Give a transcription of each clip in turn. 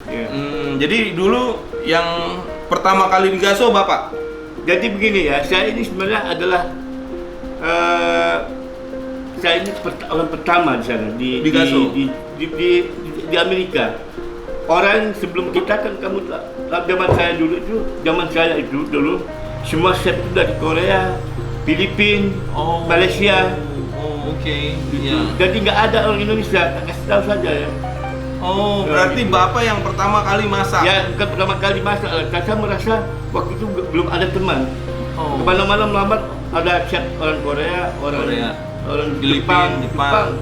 Ya. Jadi dulu yang pertama kali digaso Bapak? Jadi begini ya, saya ini sebenarnya adalah saya ini orang pertama di sana di Digaso? di Amerika. Orang sebelum kita kan zaman saya itu dulu semua chef itu dari Korea, Filipina, Malaysia. Oke. Jadi nggak ada orang Indonesia, tak kasih tahu saja ya. Berarti Bapak yang pertama kali masak? Ya, bukan pertama kali masak. Saya merasa waktu itu belum ada teman. Malam-malam lambat ada chef orang Korea, orang Filipina, Jepang.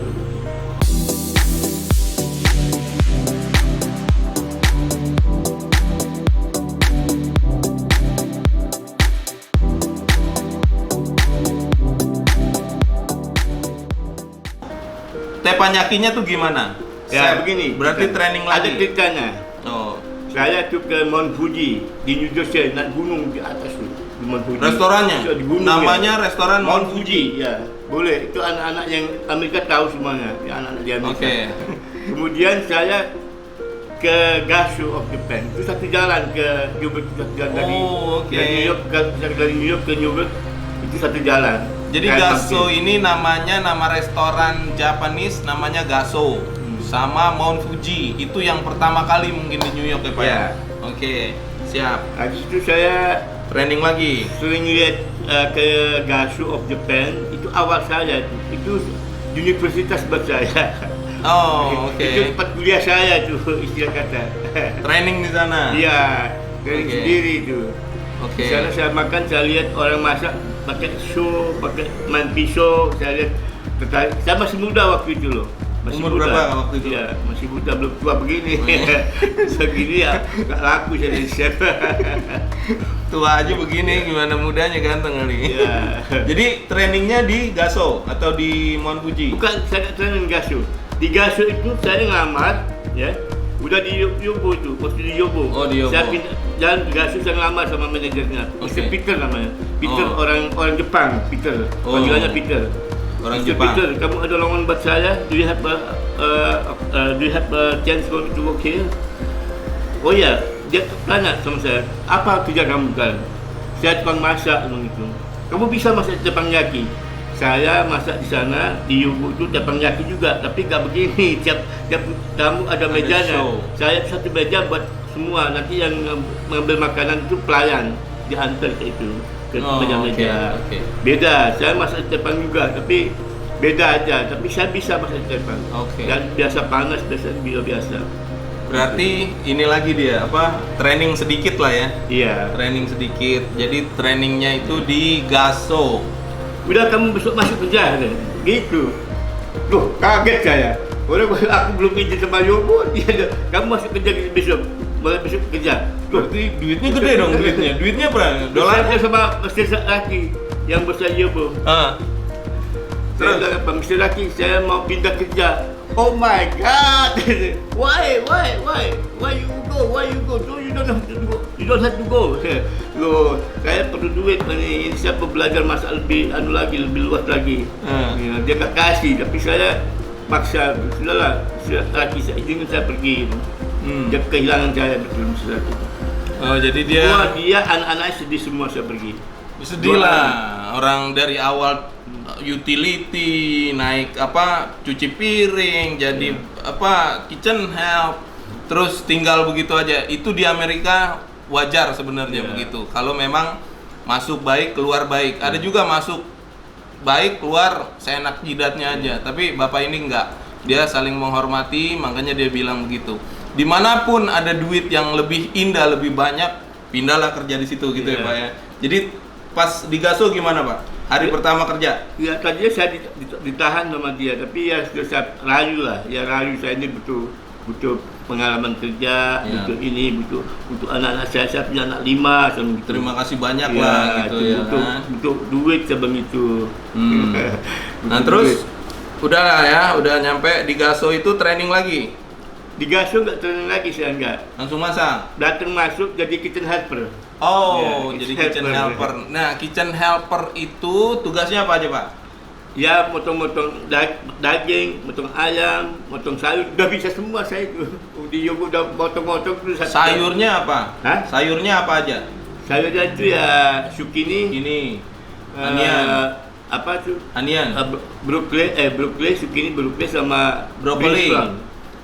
Teppanyaki-nya tuh gimana? Ya begini. Berarti training lagi. Ada ceritanya. Oh. Saya tuh ke Mount Fuji di New Jersey, naik gunung di atas tuh. Di Mount Fuji. Restorannya? Di gunung, namanya ya. restoran Mount Fuji. Ya, boleh. Itu anak-anak yang Amerika tahu semuanya. Ya, anak-anak di Amerika. Oke. Kemudian saya ke Gasho of Japan. Itu satu jalan ke New York, satu jalan dari New York dari New York ke New York. Itu satu jalan. Jadi Gasho ini nama restoran Japanese namanya Gasho. Sama Mount Fuji itu yang pertama kali mungkin di New York ya Pak ya? Oke, siap. Habis itu saya training lagi. Sering lihat ke Gasho of Japan. Itu awal saya itu universitas buat saya. Oke. Itu tempat kuliah saya tuh istilah kata. Training di sana. Iya, training sendiri itu. Oke. Di sana saya makan, saya lihat orang masak pakai main pisau, saya lihat tertarik. Saya masih muda waktu itu loh. Umur berapa waktu itu? Ya, masih muda, belum tua begini. Segini ya, nggak laku jadi chef. Tua aja begini, gimana mudanya ganteng kali. Ya. Jadi trainingnya di Gasho atau di Mount Fuji? Bukan, saya training Gasho. Di Gasho itu saya ngelamar, ya. Udah di Yobo itu, pasti di Yobo. Oh, di Yobo. Saya pindah, jalan di Gasho, saya ngelamar sama manajernya. Mr. Peter namanya. Peter orang Jepang, Peter. Panggilannya Peter. Orang Mr. Jepang. Peter, kamu ada lowongan buat saya? Do you have a chance for me to work here? Oh ya, dia tanya sama saya, apa kerja kamu kan? Saya tukang masak begitu. Kamu bisa masak teppanyaki? Saya masak di sana di Yobo itu teppanyaki juga, tapi nggak begini. Tiap tamu ada mejanya. Saya satu meja buat semua. Nanti yang mengambil makanan itu pelayan diantar ke itu. Ke meja-meja. Beda, saya masak tepang juga, tapi beda aja. Tapi saya bisa masak tepang. Dan biasa panas, biasa. Berarti ini lagi dia training sedikit lah ya? Iya. Training sedikit. Jadi trainingnya itu di Gasho. Udah kamu besok masuk kerja deh. Gitu. Tuh, kaget saya. Aku belum izin sama Yobo, dia kamu masuk kerja besok. Mulai besok kerja. Berarti duitnya gede dong duitnya. Duitnya berapa? Dolarnya sama mesin laki yang besar Yobo. Saya bilang apa, mesin laki, saya mau pindah kerja. Oh my God! Why you go? No, you don't have to go. You don't have to go. Loh, saya perlu duit ini. Saya perlu belajar masak lebih luas lagi. Ya, dia tak kasih, tapi saya paksa. Sudahlah, laki saya izinkan saya pergi. Dia kehilangan saya betul sesuatu. Oh, jadi dia anak-anaknya sedih semua saya pergi. Sedih lah. Orang dari awal utility, naik cuci piring, jadi kitchen help, terus tinggal begitu aja. Itu di Amerika wajar sebenarnya begitu. Kalau memang masuk baik, keluar baik. Ada juga masuk baik, keluar seenak jidatnya aja. Tapi Bapak ini enggak. Dia saling menghormati, makanya dia bilang begitu. Dimanapun ada duit yang lebih indah, lebih banyak, pindahlah kerja di situ gitu ya Pak ya. Jadi pas di Gasho gimana Pak? Hari pertama kerja? Ya tadinya saya ditahan sama dia, tapi ya sudah saya rayu lah. Ya rayu saya ini butuh pengalaman kerja, butuh ini, butuh anak-anak saya punya anak 5 gitu. Terima kasih banyak lah gitu ya. Butuh duit sebelum itu. Nah terus udahlah ya, udah nyampe di Gasho itu training lagi. Di Gasho nggak training lagi, saya enggak. Langsung masak? Datang masuk jadi kitchen helper. Oh, jadi kitchen helper. Nah, kitchen helper itu tugasnya apa aja, Pak? Ya, motong-motong daging, motong ayam, motong sayur, udah bisa semua saya itu. Di Yogo udah motong-motong terus. Sayurnya apa? Hah? Sayurnya apa aja? Sayurnya itu ya zucchini, Ini eh, onion, apa tuh? onion, Brokoli, zucchini, brokoli sama Brokoli.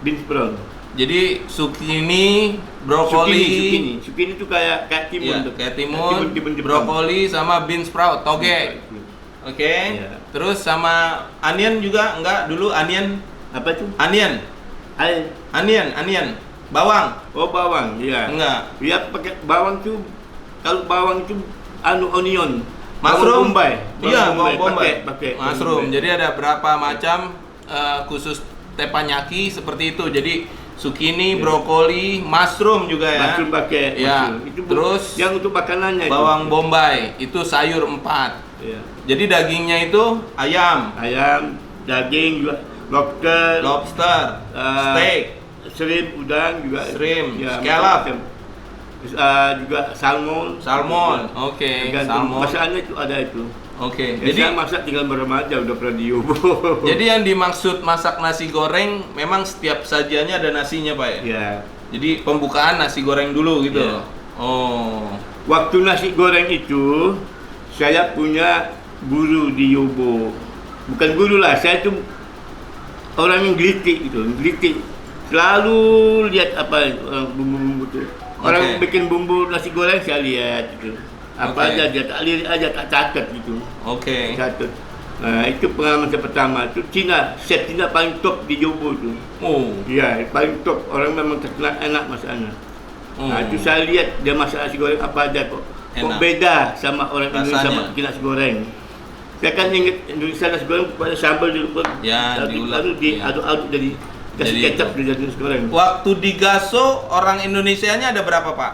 beans brown. Jadi zucchini, brokoli, Zucchini itu kayak timun iya, tuh. kayak timun, timun Jepang. brokoli sama bean sprout, toge. Oke. Iya. Terus sama onion juga enggak dulu onion, Apa tuh? onion, onion, bawang. Oh, bawang, iya. Enggak. Ya pakai bawang tuh. Kalau bawang itu onion. Mushroom. Bawang bombay. Iya, bawang bombay. Pakai Mushroom. bombay. Jadi ada berapa macam khusus teppanyaki seperti itu. Jadi zucchini, Iya. brokoli, mushroom juga ya. Mushroom pakai. Ya. mushroom. Itu Terus yang untuk makanannya bawang bombay itu sayur 4. Iya. Jadi dagingnya itu ayam, Ayam, daging juga, lobster, steak, shrimp, udang juga. Shrimp, ya, scallop. macam-macam. Terus, juga salmon. salmon. Oke, Tergantung salmon. masakannya itu ada itu. Oke. Ya, Jadi saya masak tinggal beremaja udah pernah di Yobo. jadi yang dimaksud masak nasi goreng memang setiap sajiannya ada nasinya, Pak ya? ya. Jadi pembukaan nasi goreng dulu gitu. Iya. Oh. Waktu nasi goreng itu saya punya guru di Yobo. Bukan guru lah, saya tuh orang yang gelitik gitu, gelitik. Selalu lihat apa bumbu-bumbu tuh. Orang Oke. bikin bumbu nasi goreng saya lihat gitu. Apa Oke. aja dia tak lirik aja, tak catat gitu. Oke. Catat. Nah, itu pengalaman saya pertama. Itu Cina, chef Cina paling top di Yobo tuh. Oh. Iya, paling top. Orang memang terkenal enak masaknya. Oh. Nah, itu saya lihat dia masak nasi goreng apa aja kok. Kok Enak. beda sama orang Indonesia Rasanya. bikin nasi goreng. Saya kan ingat Indonesia nasi goreng pada sambal dulu. Ya, diulek. Lalu diaduk-aduk jadi kasih Jadi kecap itu. di nasi goreng. Waktu di Gaso orang Indonesianya ada berapa, Pak?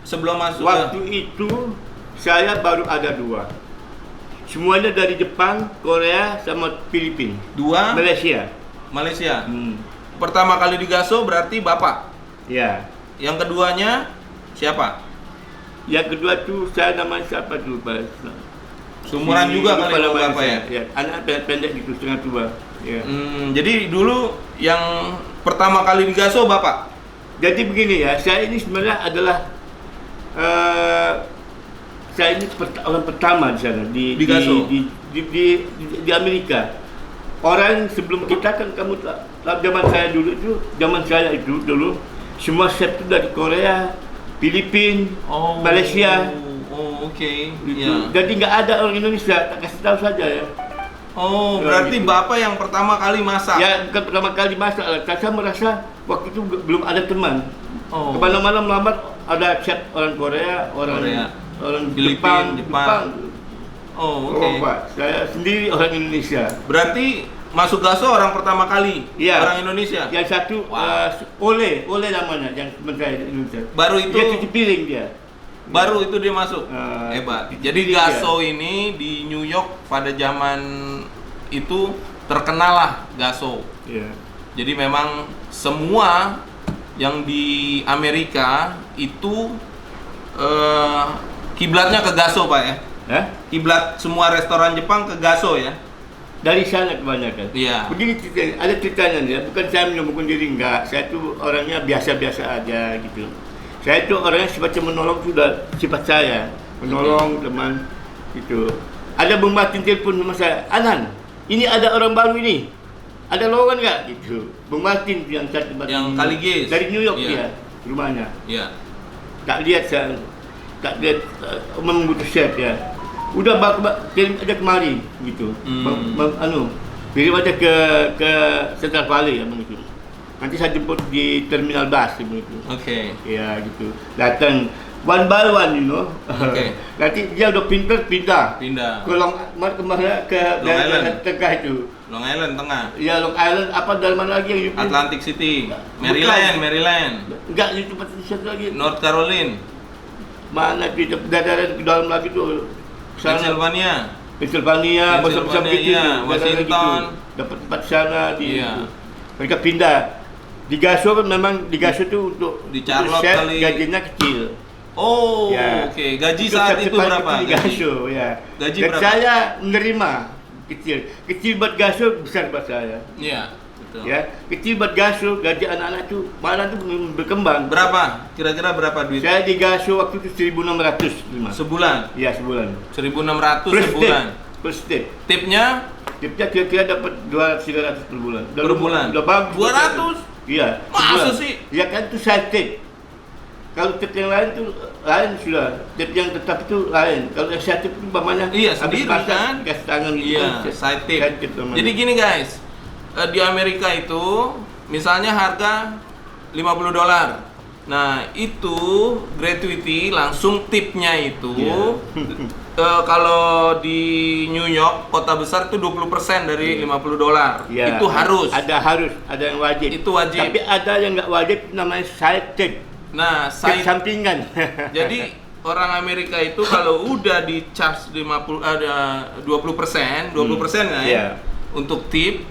Sebelum masuk Waktu itu saya baru ada 2. Semuanya dari Jepang, Korea, sama Filipina. 2 Malaysia. Malaysia. Hmm. Pertama kali di Gaso berarti Bapak. Ya. Yang keduanya siapa? Yang kedua tuh saya namanya siapa dulu, Pak? Sumuran juga kali lupa sama namanya Bapak ya? saya. Anak pendek gitu, setengah tua. Ya. Jadi dulu yang pertama kali di Gaso Bapak? Jadi begini ya, saya ini sebenarnya adalah saya ini orang pertama di sana Di Gaso? di Amerika. Orang sebelum kita kan kamu zaman saya itu dulu semua chef itu dari Korea, Filipina, Malaysia. Oh, oke. Gitu. Iya. Jadi nggak ada orang Indonesia, tak kasih tahu saja ya. Oh, Ya, berarti gitu. Bapak yang pertama kali masak? Ya, bukan pertama kali masak lah. Saya merasa waktu itu belum ada teman. Oh. Malam-malam lambat ada chat orang Korea, orang Filipina, Jepang. Jepang. Oh, oke. Oh, Pak, saya sendiri orang Indonesia. Berarti masuk Gaso orang pertama kali? Iya. Orang Indonesia? Yang satu Wow. Ole namanya, yang sementara di Indonesia. Baru itu? Dia cuci piring dia. Baru itu dia masuk? Hebat. Jadi iya. Gaso ini di New York pada zaman itu terkenal lah Gaso. Iya. Jadi memang semua yang di Amerika itu kiblatnya ke Gaso, Pak ya? Hah? Kiblat semua restoran Jepang ke Gaso ya? Dari sana kebanyakan. Iya. Begini ceritanya, ada ceritanya ya. Bukan saya menyombongkan diri, enggak. Saya tuh orangnya biasa-biasa aja gitu. Saya tuh orangnya sifatnya menolong, sudah sifat saya. Menolong teman gitu. Ada Bung Martin telepon sama saya, Anan, ini ada orang baru ini. Ada lowongan nggak? Gitu. Bung Martin yang satu Yang Kaligis. dari New York Iya. dia, rumahnya. Iya. Tak lihat saya, tak lihat membutuh chef ya. Udah kirim aja kemari gitu. Kirim aja ke Central Valley ya begitu. Nanti saya jemput di terminal bus begitu. Oke. Ya gitu. Datang one by one, you know. Oke. Nanti dia udah pindah Pindah. ke kemana ke Long daerah Island. tengah itu. Long Island tengah. Ya Long Island apa dari mana lagi yang you pindah? Atlantic City. Maryland. Enggak, di tempat satu lagi. North Carolina. Mana di daerah ke dalam lagi tuh. Sana. Pennsylvania, besar-besar gitu. iya. daerah Washington. gitu. Dapat tempat sana di Iya. mereka pindah. Di Gaso kan memang di Gaso tuh untuk Di Charlotte chef kali. gajinya kecil. Oh, Ya. oke. Gaji saat itu berapa? Di Gaso ya. Gaji Dan berapa? saya menerima Kecil buat gaso, besar buat saya. Iya, betul. Ya, kecil buat gaso, gaji anak-anak tu malah tu berkembang. Berapa? Kira-kira berapa duit? Saya digaso waktu itu 1.600 Sebulan. Ya, sebulan. 1.600 Plus sebulan. Plus tip. Tipnya Tipnya kira-kira dapat 200-300 per bulan. per bulan. Udah bagus. 200? Iya. Masa sebulan. sih? Ya kan itu saya tip. Kalau tip yang lain tu lain sudah. Tip yang tetap itu lain. Kalau yang saya tip itu bagaimana? Iya, sendiri kan? Kasih tangan gitu. Iya, kan. side tip. Side tip namanya. Jadi gini guys, di Amerika itu misalnya harga $50. Nah, itu gratuity langsung tipnya itu Iya. kalau di New York kota besar itu 20% dari $50. Iya. Itu harus. Ada yang wajib. Itu wajib. Tapi ada yang nggak wajib namanya side tip. Nah, Tip sampingan. jadi orang Amerika itu kalau udah di charge 20% lah ya. Iya. Untuk tip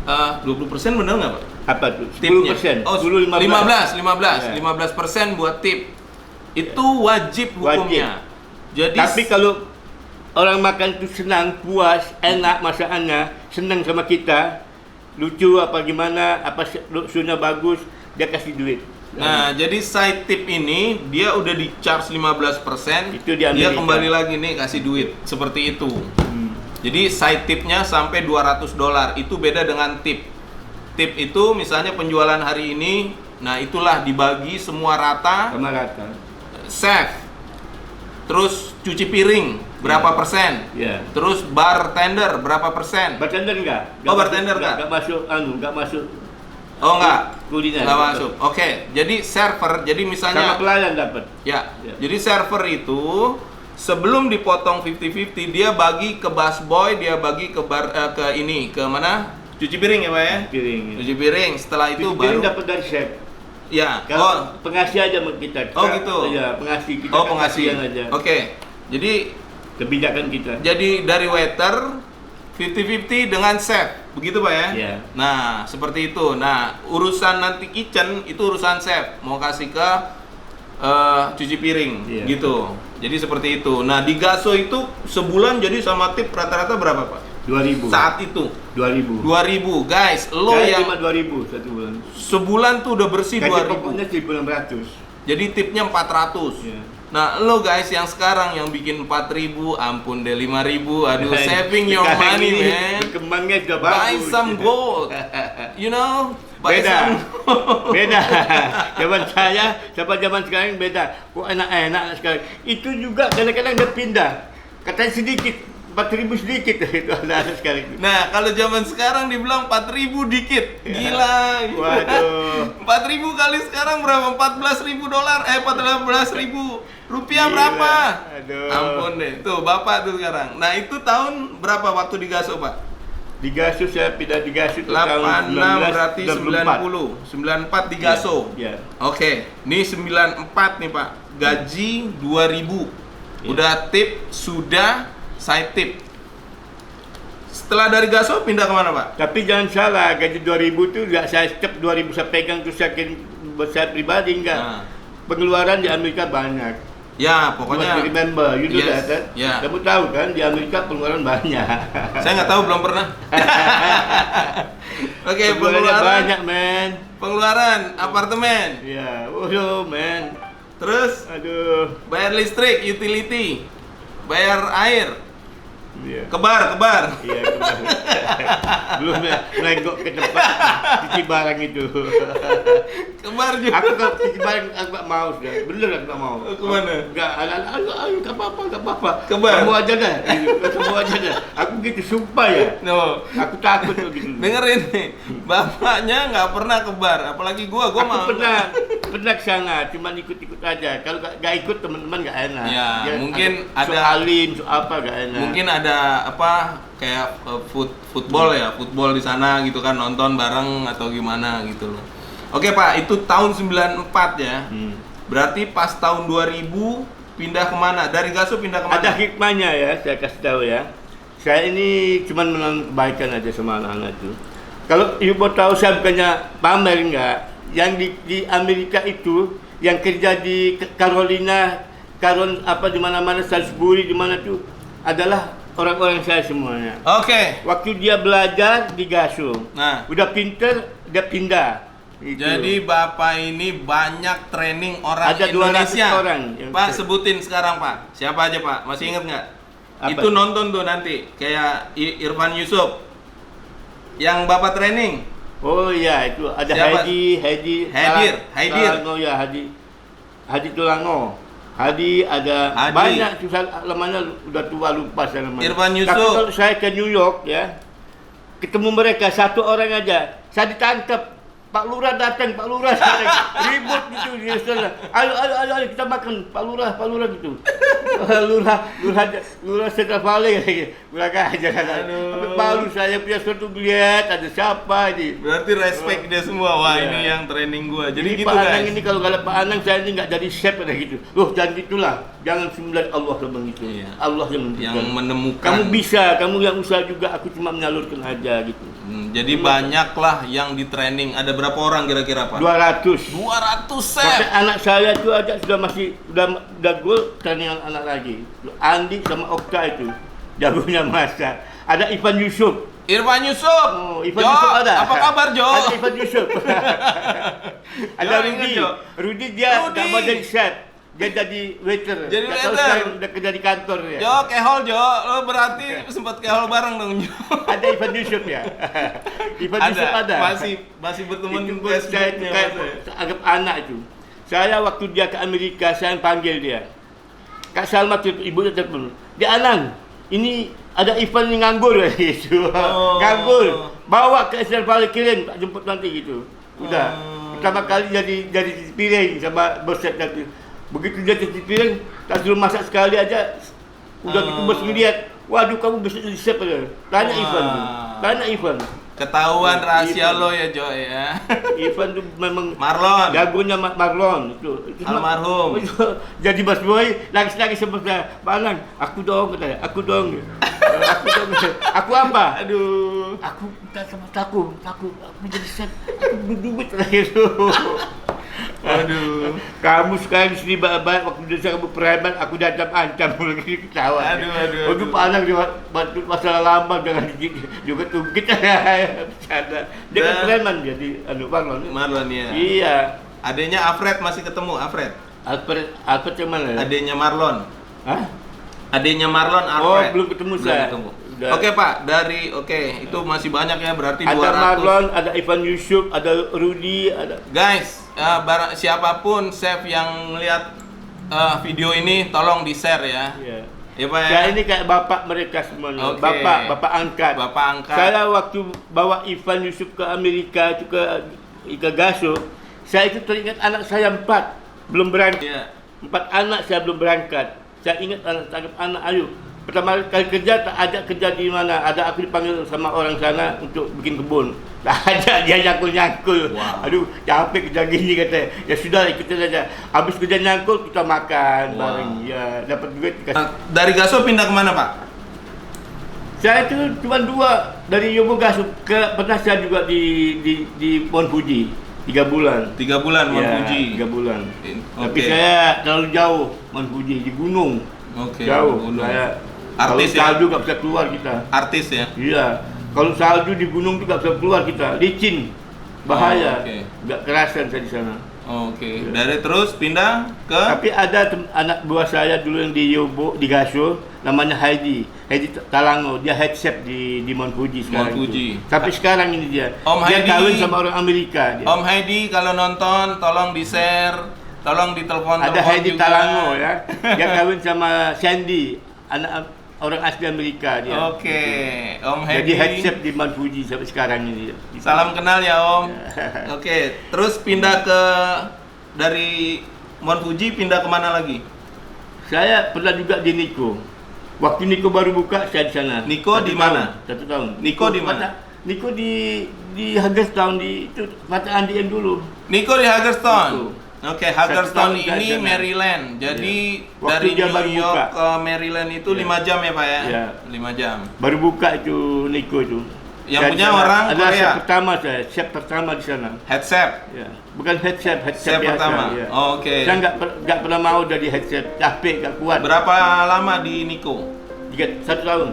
20% bener nggak Pak? Apa tuh? Tipnya. 10%. Oh, 10, 15. 15% buat tip. Itu wajib hukumnya. Jadi Tapi kalau orang makan itu senang, puas, enak masakannya, senang sama kita, lucu apa gimana, apa sunnah bagus, dia kasih duit. nah, jadi side tip ini dia udah di charge 15%, Itu di dia Amerika. kembali lagi nih kasih duit seperti itu. Jadi side tipnya sampai $200. Itu beda dengan tip. Tip itu misalnya penjualan hari ini, nah itulah dibagi semua rata. Sama rata. Chef, terus cuci piring berapa persen, Ya. terus bartender berapa persen. Bartender enggak? Oh, bartender enggak? Enggak masuk enggak masuk Oh enggak, kuliner. nggak masuk. Oke, jadi server, jadi Sama misalnya pelayan dapat. ya, Ya. jadi server itu sebelum dipotong 50-50 dia bagi ke busboy, dia bagi ke ke ini, ke mana? Cuci piring ya Pak ya? Piring. Cuci piring. Setelah itu Cuci piring baru dapat dari chef. ya. Kalau pengasih aja sama kita. Oh, gitu. Ya, pengasih kita. Oh, kan pengasih. kasihan aja. Oke. Jadi Kebijakan kita. dari waiter 50-50 dengan chef, begitu Pak ya? Iya. Nah, seperti itu. Nah, urusan nanti kitchen itu urusan chef, mau kasih ke cuci piring, Iya. gitu. Jadi seperti itu. Nah, di Gaso itu sebulan jadi sama tip rata-rata berapa Pak? 2.000. Saat itu 2.000. 2.000, guys. Lo Saya yang cuma 2.000 satu bulan. sebulan tuh udah bersih Gaji 2.000. pokoknya 1.600. Jadi tipnya 400. Iya. Nah, lo guys yang sekarang yang bikin 4.000, ampun deh 5.000. Aduh, Nah, saving your sekarang money, ini man. Berkembangnya sudah Buy bagus. some gold. You know? Buy Beda. some gold. Beda. Zaman saya sampai zaman sekarang beda. Kok enak-enak sekarang. Itu juga kadang-kadang dia pindah. Katanya sedikit, 4.000 sedikit itu ada sekarang. Nah, kalau zaman sekarang dibilang 4.000 dikit. Gila. Waduh. 4.000 kali sekarang berapa? $14.000. 14.000 rupiah Gila. berapa? Aduh. Ampun deh. Tuh, Bapak tuh sekarang. Nah, itu tahun berapa waktu di Gaso, Pak? Di Gaso saya pindah di Gaso itu 86 tahun berarti 90. 94 di Gaso. Ya. Oke, ini 94 nih Pak. Gaji 2.000. Ya. Udah tip, sudah side tip. Setelah dari Gaso pindah kemana Pak? Tapi jangan salah, gaji 2.000 itu enggak saya setiap 2.000 saya pegang terus saya kirim buat saya pribadi enggak. Nah. Pengeluaran di Amerika banyak. Ya, You pokoknya must remember, you know Yes, that, kan? ya. Kamu tahu kan di Amerika pengeluaran banyak. saya nggak tahu, belum pernah. Oke, Pengeluarannya pengeluaran banyak, men. pengeluaran apartemen. Iya, waduh, men. Terus Aduh. bayar listrik, utility, bayar air, Iya. kebar. Iya, kemarin. Belum nengok ke tempat cuci barang itu. Kebar juga. Aku kalau cuci barang aku gak mau sudah. Bener aku gak mau. Kemana? Enggak, ayo, gak apa-apa. Kebar. Kamu aja dah. Kamu aja dah. Aku gitu sumpah ya. No. Aku takut tuh gitu. Dengerin nih, bapaknya nggak pernah kebar, apalagi gua Aku mau. pernah ke sana, cuman ikut-ikut aja. Kalau gak ikut teman-teman gak enak. Ya, mungkin ada ada- alim, apa gak enak. Mungkin ada apa kayak football ya, football di sana gitu kan, nonton bareng atau gimana gitu loh. Oke Pak, itu tahun 94 ya. Berarti pas tahun 2000 pindah kemana? Dari Gaso pindah kemana? Ada hikmahnya ya, saya kasih tahu ya. Saya ini cuman menanam kebaikan aja sama anak-anak itu. Kalau ibu mau tahu saya bukannya pamer enggak. Yang di Amerika itu, yang kerja di Carolina, di mana-mana Salisbury di mana tuh adalah orang-orang saya semuanya. Oke. Waktu dia belajar di Gaso, Nah. udah pinter, dia pindah. Itu. Jadi Bapak ini banyak training orang Ada 200 Indonesia. orang yang Pak, bisa. sebutin sekarang Pak. Siapa aja Pak? Masih inget nggak? Apa? Itu nonton tuh nanti. Kayak Irfan Yusuf. Yang Bapak training. Oh iya, itu ada Siapa? Hadi Haidir. Tulango ya, Hadi Tulango. Hadi ada Hadi. banyak susah lamanya udah tua lupa saya namanya. Irfan Yusuf. Tapi kalau saya ke New York ya, ketemu mereka satu orang aja, saya ditangkap. Pak Lurah datang, ribut gitu di restoran. Ayo kita makan, Pak Lurah gitu. Lurah Central Valley gitu. Mereka aja kan. Tapi baru saya punya suatu lihat ada siapa ini. Berarti respect dia semua. Wah, Iya. ini yang training gua. Jadi gitu Pak Anang guys. ini kalau nggak ada Pak Anang saya ini nggak jadi chef ada gitu. Loh jangan gitulah, jangan sembilan Allah yang gitu. Iya. Allah yang menentukan. Yang menemukan. Kamu bisa, kamu yang usaha juga. Aku cuma menyalurkan aja gitu. Jadi banyaklah yang di training. Ada berapa orang kira-kira Pak? 200. 200 Sampai chef. anak saya itu aja udah gol training anak lagi. Andi sama Okta itu jagonya masak. Ada Irfan Yusuf. Irfan Yusuf. Oh, Irfan Jo, Yusuf ada. apa kabar Jo? Ada Irfan Yusuf. Ada Jo, Rudi. ingat, Jo. Rudi dia Rudi. nggak mau jadi chef. Dia jadi waiter. Jadi Nggak tahu waiter. sekarang udah kerja di kantor ya. Jo, kehol Jo. Lo berarti sempat kehol bareng dong Jo. Ada Irfan Yusuf ya. Irfan Yusuf ada. Masih berteman Itu di buat saya itu Facebooknya, kayak Mas, ya? anggap anak itu. Saya waktu dia ke Amerika saya panggil dia. Kak Salma tuh ibunya telepon. Dia Anang, ini ada Ivan yang nganggur gitu. Oh. Nganggur. Bawa ke Central Valley kirim, tak jemput nanti gitu. Udah. Oh. Pertama kali jadi piring sama bosnya nanti. Begitu dia cuci piring, tak suruh masak sekali aja. Udah gitu bos ngeliat, waduh kamu bisa jadi chef ya. Tanya Wah. Ivan tuh. Tanya Ivan. Ketahuan rahasia Irfan. lo ya Jo ya. Ivan tuh memang Marlon. jagonya Marlon itu Almarhum. jadi Mas Boy nangis sama saya, Pak Anang, aku dong katanya, aku dong. Aku apa? Aduh. Aku minta sama aku jadi chef, aku duit gitu. Aduh. Kamu sekarang di sini baik waktu dulu saya kamu preman, aku diancam-ancam lagi ketawa. Aduh. Untuk Pak Anang dia bantu masalah lama dengan juga tungkit bercanda. Dia kan Dan- preman jadi Marlon. Marlon ya. Iya. Adanya Alfred masih ketemu Alfred. Alfred yang mana? Adanya Marlon. Hah? Adanya Marlon Oh, Alfred. belum ketemu Belum saya. ketemu. Udah. Oke Pak, itu masih banyak ya berarti Ada 200. Marlon, ada Irfan Yusuf, ada Rudi, ada Guys, siapapun chef yang melihat video ini tolong di-share ya. ya. Ya Pak ya. Saya ini kayak bapak mereka semuanya. Oke. Bapak angkat. Bapak angkat. Saya waktu bawa Irfan Yusuf ke Amerika itu ke Gaso, saya itu teringat anak saya 4 belum berangkat. Iya. 4 anak saya belum berangkat. Saya ingat anak ayo. Pertama kali kerja tak ada kerja di mana. Ada aku dipanggil sama orang sana untuk bikin kebun. Tak ada dia nyangkul. Wow. Aduh, capek kerja gini kata. Ya sudah ikutin saja. Habis kerja nyangkul kita makan Wow. bareng. Ya dapat duit dikasih. Dari Gaso pindah kemana Pak? Saya itu cuma 2 dari Yobogasu pernah saya juga di Mount Fuji 3 bulan. 3 bulan Mount Ya, Fuji. 3 bulan. Tapi Oke. saya terlalu jauh Mount Fuji di gunung. Oke. Jauh. gunung. Saya Artis kalau ya? salju nggak bisa keluar kita. Artis ya. Iya. Kalau salju di gunung tuh nggak bisa keluar kita. Licin. Bahaya. Oh, oke. Nggak kerasan saya di sana. Oke. Ya. Dari terus pindah ke Tapi ada anak buah saya dulu yang di Gaso, namanya Heidi Talango. Dia head chef di Mount Fuji sekarang. Mount Fuji. itu. Tapi sekarang ini dia. Om dia Heidi. kawin sama orang Amerika. Dia. Om Heidi kalau nonton tolong di-share, tolong ditelepon Ada Heidi juga. Talango ya. Dia kawin sama Sandy, anak orang asli Amerika dia. Oke. Om Jadi Heidi. head chef di Mount Fuji sampai sekarang ini. Salam kenal ya Om. Oke, terus pindah dari Mount Fuji pindah kemana lagi? Saya pernah juga di Niko. Waktu Niko baru buka saya di sana. Niko 1 di tahun, mana? 1 tahun. Niko di mana? Niko di Hagerstown di itu mata Andi yang dulu. Niko di Hagerstown. Niko. Oke, Hagerstown 1 tahun ini saya sana. Maryland. Jadi Iya. Waktu dari dia New baru York buka. ke Maryland itu Iya. 5 jam ya Pak ya? Iya. 5 jam. Baru buka itu Niko itu. Yang Saya punya di sana. orang adalah Korea? chef pertama saya, chef pertama di sana. Head chef. Ya. Bukan head chef Chef biasa. pertama. Ya. Oh, oke. Saya nggak pernah mau jadi head chef, capek, nggak kuat. Berapa lama di Niko? 1 tahun.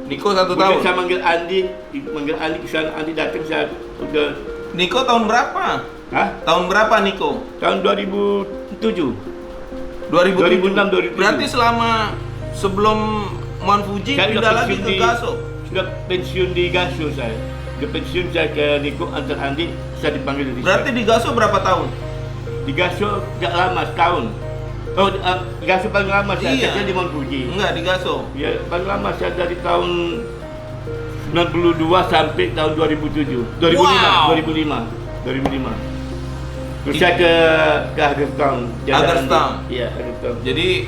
Niko 1 Kemudian tahun. saya manggil Andi ke sana, Andi datang, saya udah, Niko tahun berapa? hah? Tahun berapa Niko? Tahun 2007. 2006. 2007. Berarti selama sebelum Mount Fuji Saya pindah sudah lagi pensiun ke Gaso. Sudah pensiun di Gaso saya. Sudah pensiun saya ke Niko, antar Andi, saya dipanggil dari Berarti sana. di Gaso berapa tahun? Di Gaso gak lama, setahun. Oh, di Gaso paling lama saya, Iya. saya di Mount Fuji. Enggak, di Gaso. Ya, paling lama saya dari tahun 92 sampai tahun 2007. 2005, Wow. 2005. Terus saya ke Hagerstown. Hagerstown. Iya, Hagerstown. Jadi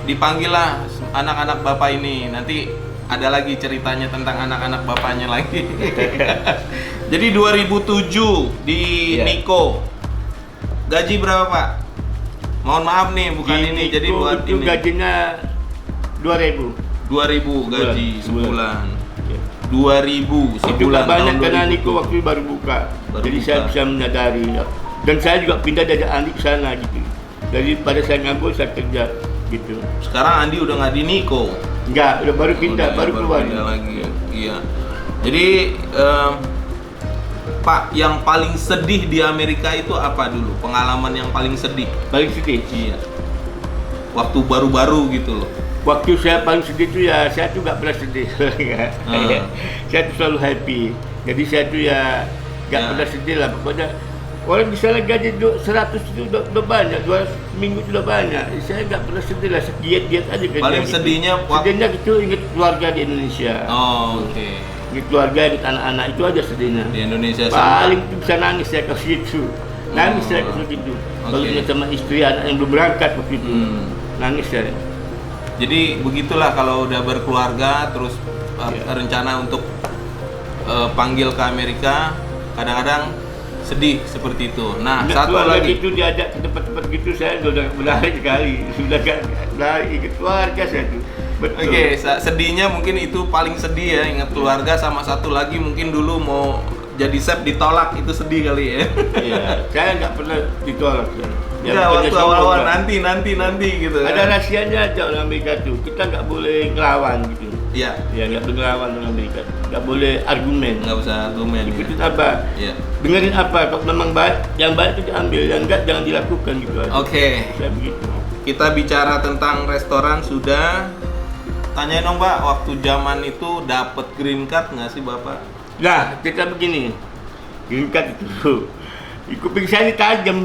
dipanggillah anak-anak bapak ini. Nanti ada lagi ceritanya tentang anak-anak bapaknya lagi. Jadi 2007 di Iya. Niko. Gaji berapa, Pak? Mohon maaf nih, bukan Di ini. Jadi Niko buat itu ini. gajinya 2.000. 2000 gaji Sebulan. sebulan. Ya. 2000 Itu sebulan. gak banyak tahun karena 2007. Niko waktu itu baru buka. Baru Jadi buka. saya bisa menyadari. Dan saya juga pindah dari Andi ke sana gitu. Jadi pada saya nganggur saya kerja gitu. Sekarang Andi udah nggak di Niko. Enggak, udah baru pindah, Udah, baru keluar. pindah lagi. Iya. Jadi Pak, yang paling sedih di Amerika itu apa dulu? Pengalaman yang paling sedih? Paling sedih. Iya. Waktu baru-baru gitu loh. Waktu saya paling sedih itu ya saya tuh nggak pernah sedih. Saya tuh selalu happy. Jadi saya tuh ya nggak Ya. pernah sedih lah. Pokoknya orang bisa gaji 100 itu udah banyak, 200 seminggu itu udah banyak. Saya nggak pernah sedih lah, diet aja kerja. Paling gitu. sedihnya sedihnya itu ingat keluarga di Indonesia. Oh, oke. Ingat keluarga, ingat anak-anak itu aja sedihnya. Di Indonesia Paling tuh bisa nangis saya kalau gitu. Nangis saya kalau gitu. Kalau Oke. ingat sama istri anak yang belum berangkat waktu itu. Nangis saya. Jadi begitulah kalau udah berkeluarga terus Iya. rencana untuk panggil ke Amerika, kadang-kadang sedih seperti itu. Nah, Ingat satu keluarga lagi. gitu diajak ke tempat-tempat gitu saya udah berlari sekali. Sudah kan lari ikut keluarga saya tuh. Betul. Oke, sedihnya mungkin itu paling sedih ya, ingat keluarga, sama satu lagi mungkin dulu mau jadi chef ditolak, itu sedih kali ya. Iya, saya nggak pernah ditolak. Ya, Ya, bukannya waktu sombong, awal-awal Pak. nanti gitu. Ada kan. rahasianya aja orang Amerika tuh. Kita nggak boleh ngelawan gitu. Iya, Ya nggak boleh ngelawan orang Amerika. Nggak boleh argumen. nggak usah argumen ya. Ikutin apa? Iya. Dengerin apa? Kalau memang baik, yang baik itu diambil, yang enggak jangan dilakukan gitu aja. Oke, Saya begitu. kita bicara tentang restoran sudah. Tanyain dong Pak, waktu zaman itu dapat green card nggak sih Bapak? Nah, kita begini. Green card itu. Kuping saya ini tajam.